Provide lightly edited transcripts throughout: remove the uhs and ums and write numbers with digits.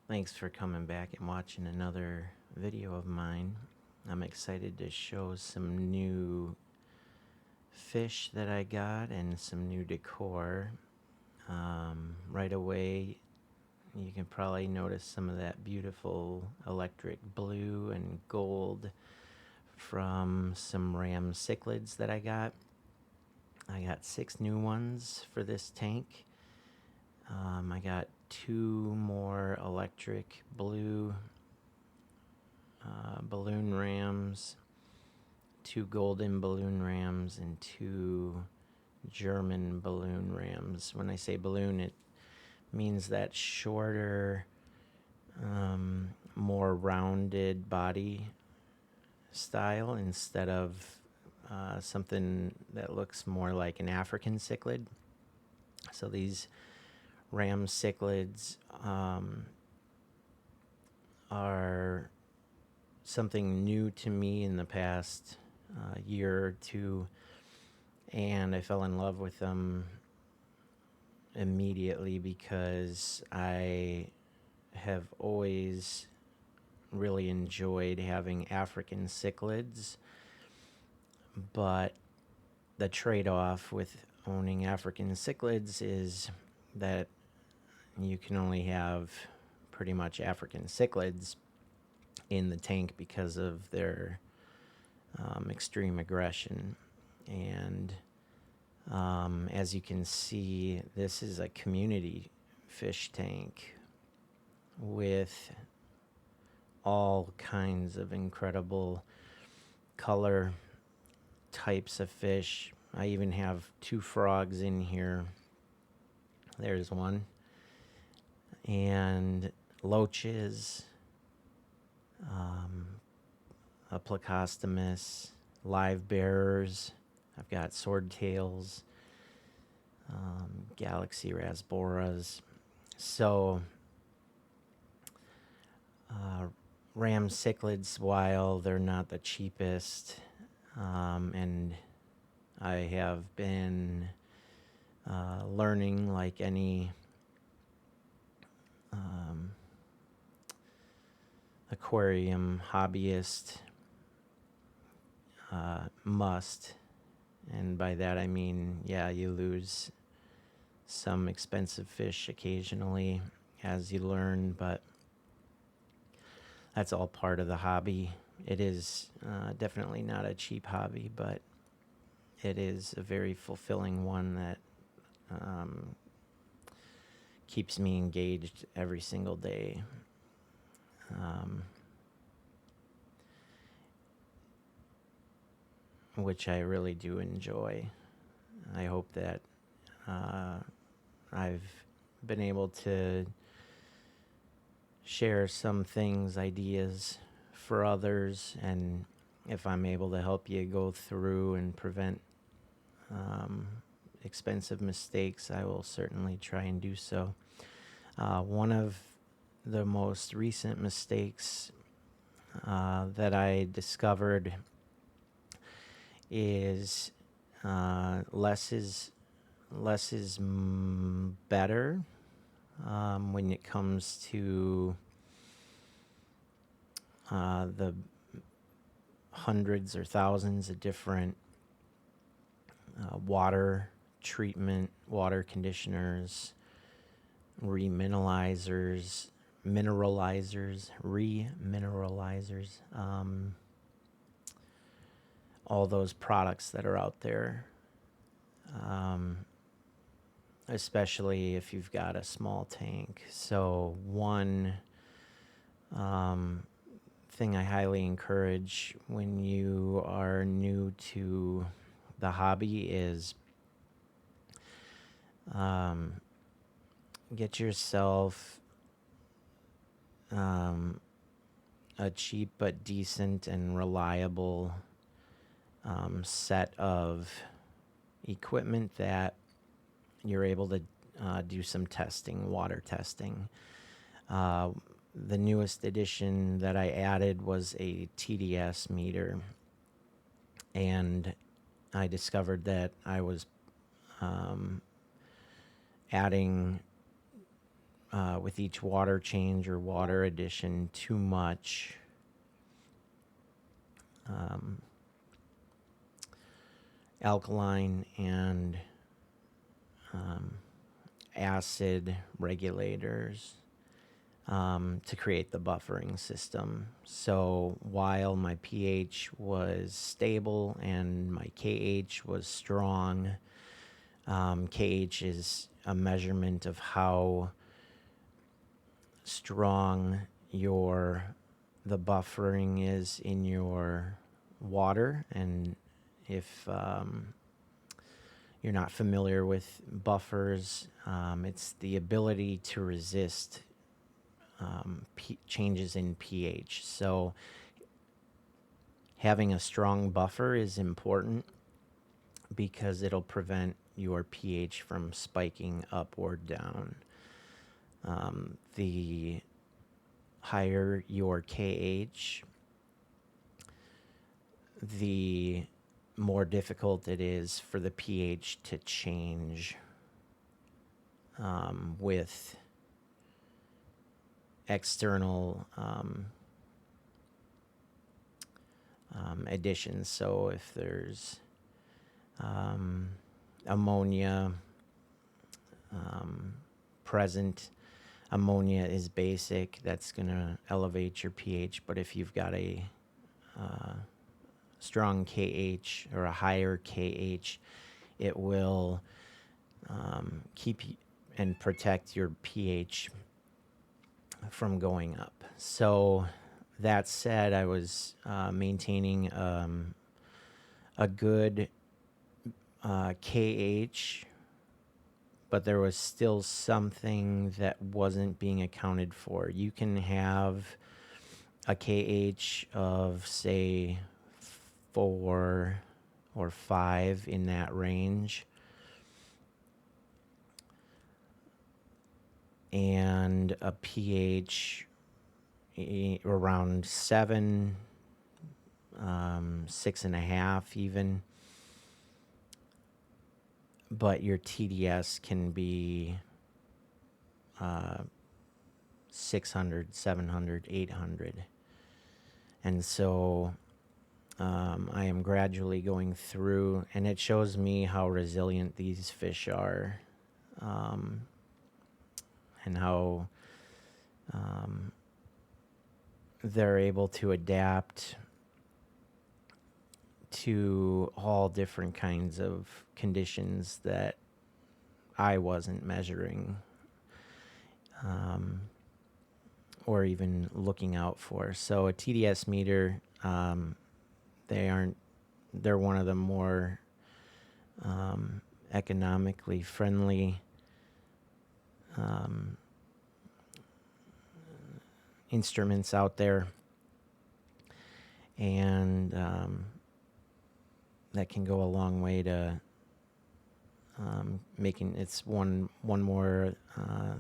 Thanks for coming back and watching another video of mine. I'm excited to show some new fish that I got and some new decor. Right away, you can probably notice some of that beautiful electric blue and gold from some Ram Cichlids that I got. I got 6 new ones for this tank. I got 2 more electric blue balloon rams, 2 golden balloon rams, and 2 German balloon rams. When I say balloon, it means that shorter, more rounded body style instead of something that looks more like an African cichlid. So these Ram cichlids are something new to me in the past year or two, and I fell in love with them immediately because I have always really enjoyed having African cichlids, but the trade-off with owning African cichlids is that you can only have pretty much African cichlids in the tank because of their extreme aggression. And as you can see, this is a community fish tank with all kinds of incredible color types of fish. I even have 2 frogs in here. There's one. And loaches, a plecostomus, live bearers. I've got swordtails, galaxy rasboras. So Ram cichlids, while they're not the cheapest, and I have been learning, like any aquarium hobbyist must, and by that I mean, yeah, you lose some expensive fish occasionally as you learn, but that's all part of the hobby. It is definitely not a cheap hobby, but it is a very fulfilling one that keeps me engaged every single day. Which I really do enjoy. I hope that I've been able to share some things, ideas for others, and if I'm able to help you go through and prevent expensive mistakes, I will certainly try and do so. One of the most recent mistakes that I discovered is less is better when it comes to the hundreds or thousands of different water treatment, water conditioners, remineralizers, all those products that are out there, especially if you've got a small tank. So one thing I highly encourage when you are new to the hobby is get yourself a cheap but decent and reliable set of equipment that you're able to do some testing, water testing. The newest addition that I added was a TDS meter, and I discovered that I was adding with each water change or water addition too much. Alkaline and acid regulators to create the buffering system. So while my pH was stable and my KH was strong, KH is a measurement of how strong the buffering is in your water. And if you're not familiar with buffers, it's the ability to resist changes in pH. So having a strong buffer is important because it'll prevent your pH from spiking up or down. The higher your KH, the more difficult it is for the pH to change with external additions. So if there's ammonia present, ammonia is basic. That's going to elevate your pH. But if you've got a strong KH or a higher KH, it will keep and protect your pH from going up. So that said, I was maintaining a good KH, but there was still something that wasn't being accounted for. You can have a KH of, say, 4 or 5 in that range, and a pH around 7, 6.5 even. But your TDS can be 600, 700, 800. And so I am gradually going through, and it shows me how resilient these fish are, and how they're able to adapt to all different kinds of conditions that I wasn't measuring or even looking out for. So a TDS meter, they're one of the more economically friendly instruments out there, and that can go a long way to making it's one more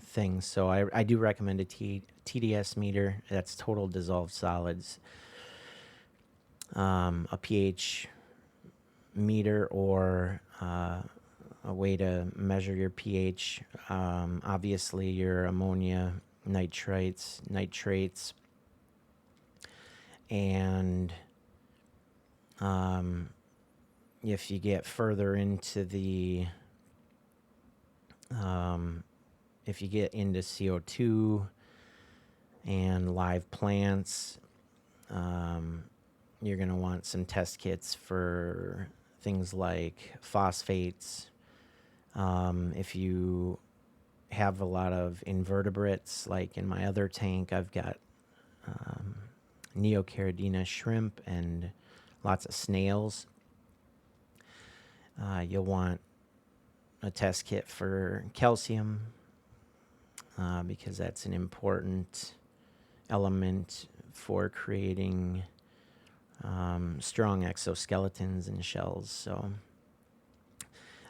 thing. So I do recommend a TDS meter. That's total dissolved solids, a pH meter, or a way to measure your pH. Obviously, your ammonia, nitrates, and if you get further into if you get into CO2 and live plants, you're going to want some test kits for things like phosphates. If you have a lot of invertebrates, like in my other tank, I've got Neocaridina shrimp and lots of snails. You'll want a test kit for calcium because that's an important element for creating strong exoskeletons and shells. So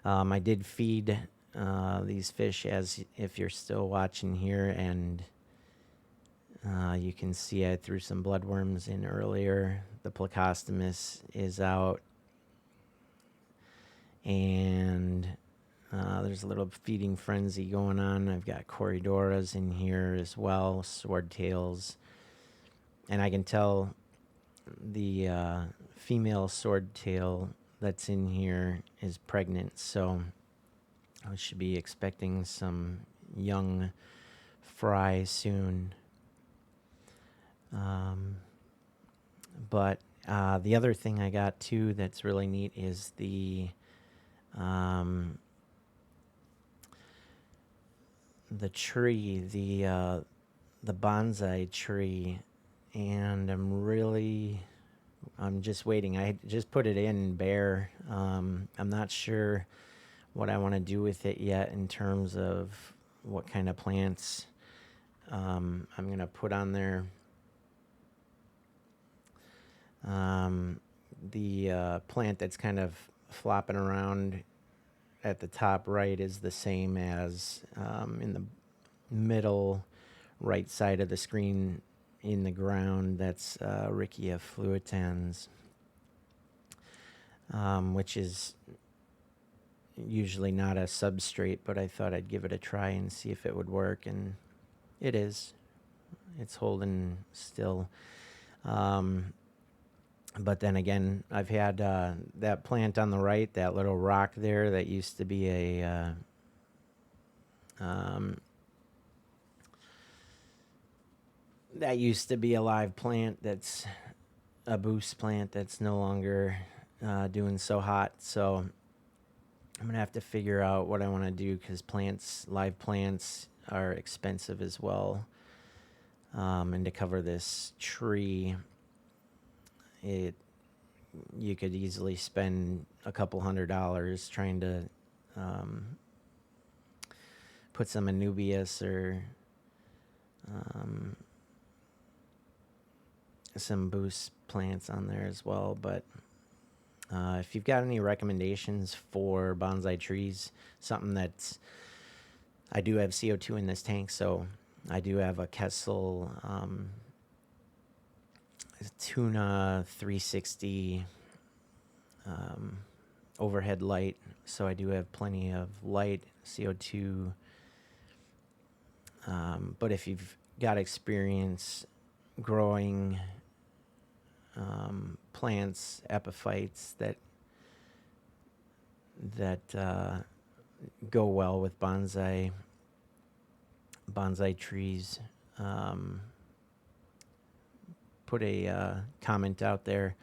I did feed these fish, as if you're still watching here, and you can see I threw some bloodworms in earlier. The Plecostomus is out, and There's a little feeding frenzy going on. I've got Corridoras in here as well, swordtails. And I can tell the female swordtail that's in here is pregnant, so I should be expecting some young fry soon. But the other thing I got too that's really neat is the tree, the bonsai tree, and I'm just waiting. I just put it in bare. I'm not sure what I want to do with it yet in terms of what kind of plants I'm going to put on there. The plant that's kind of flopping around at the top right is the same as in the middle right side of the screen in the ground. That's Riccia fluitans, which is usually not a substrate, but I thought I'd give it a try and see if it would work, and it is. It's holding still. But then again, I've had that plant on the right, that little rock there that used to be a live plant. That's a boost plant that's no longer doing so hot. So I'm going to have to figure out what I want to do, because live plants are expensive as well. And to cover this tree, you could easily spend a couple $100 trying to put some anubias or some boost plants on there as well. But if you've got any recommendations for bonsai trees, something that's, I do have CO2 in this tank, so I do have a Kessel Tuna 360 overhead light, so I do have plenty of light, CO2. But if you've got experience growing plants, epiphytes that go well with bonsai trees, put a comment out there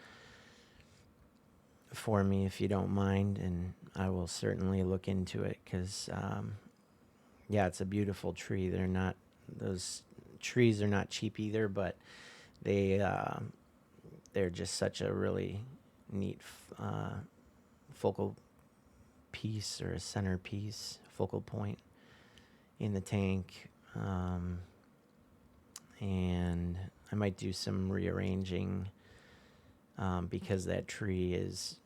for me if you don't mind, and I will certainly look into it, because yeah, it's a beautiful tree. Those trees are not cheap either, but they're just such a really neat focal piece, or a centerpiece, focal point in the tank. And I might do some rearranging because that tree is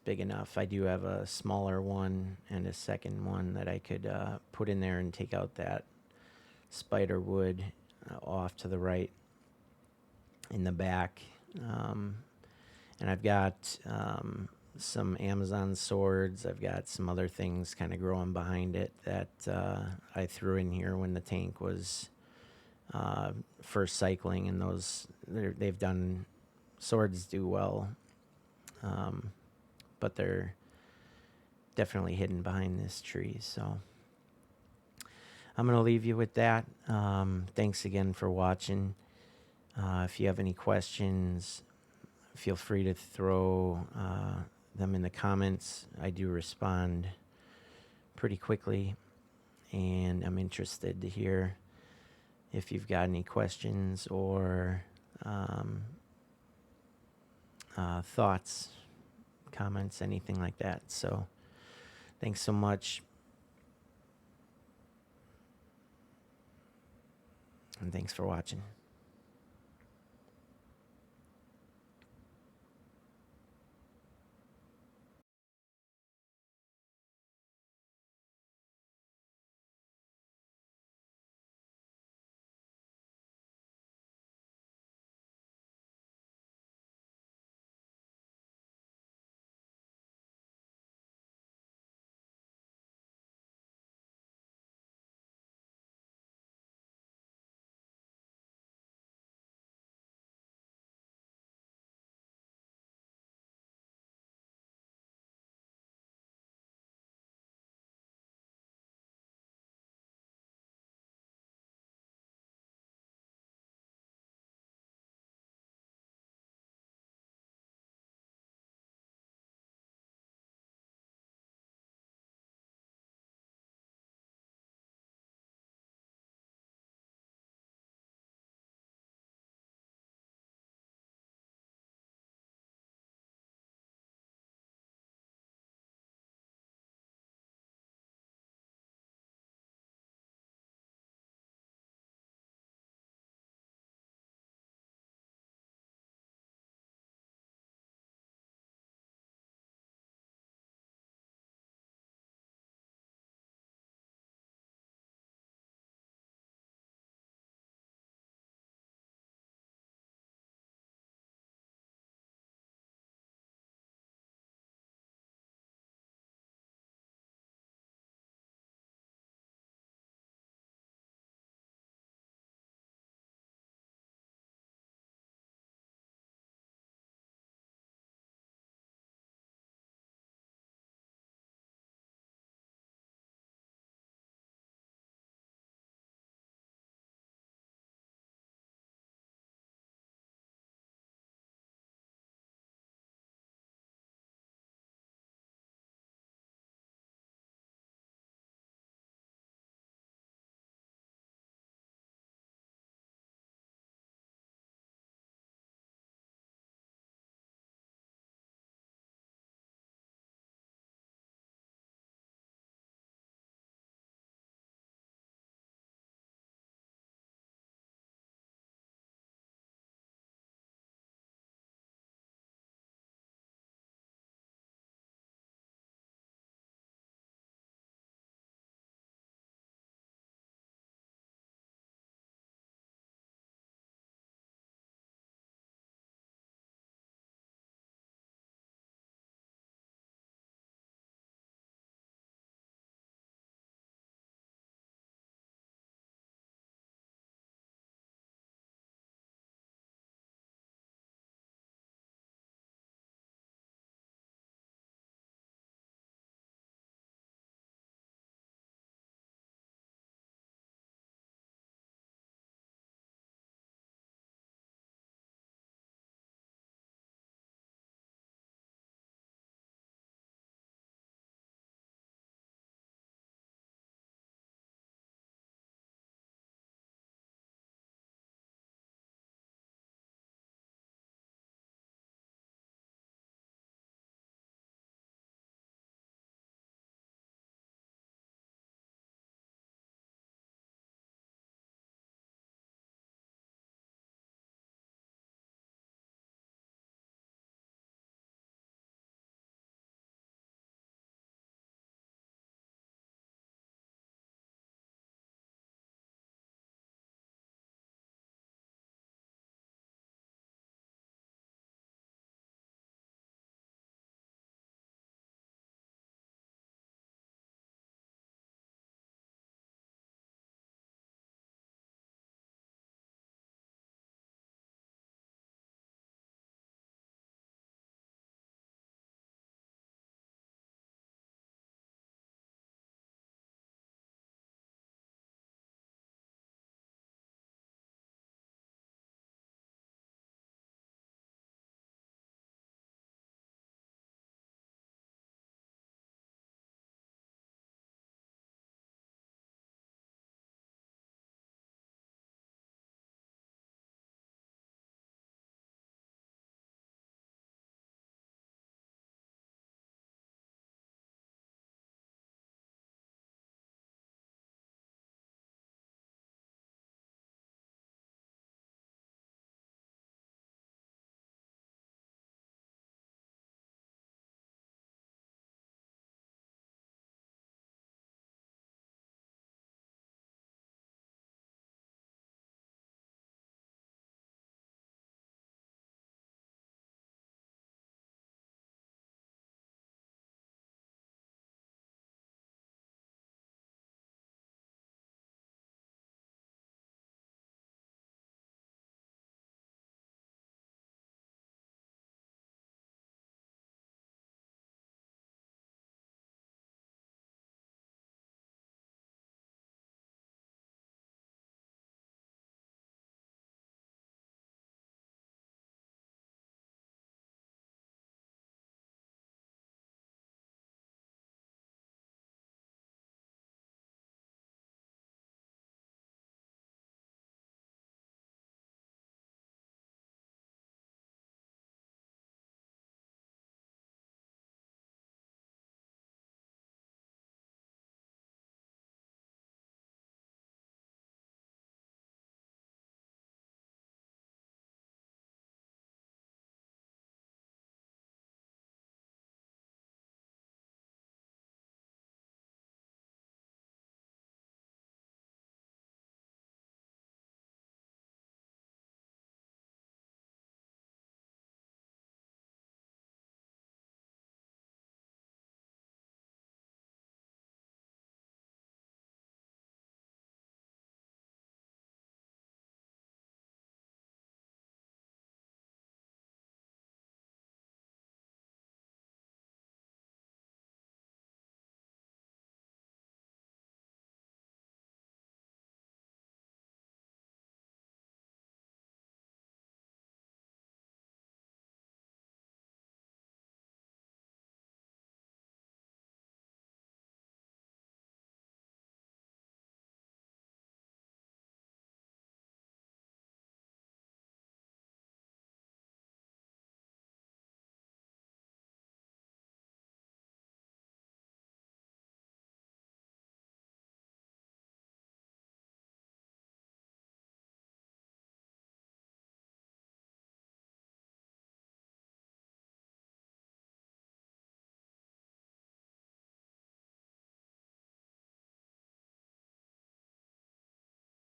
big enough. I do have a smaller one and a second one that I could put in there and take out that spider wood off to the right in the back. And I've got some Amazon swords. I've got some other things kind of growing behind it that I threw in here when the tank was first cycling, and they've done, swords do well, but they're definitely hidden behind this tree. So I'm going to leave you with that. Thanks again for watching. If you have any questions, feel free to throw them in the comments. I do respond pretty quickly, and I'm interested to hear if you've got any questions or thoughts, comments, anything like that. So thanks so much, and thanks for watching.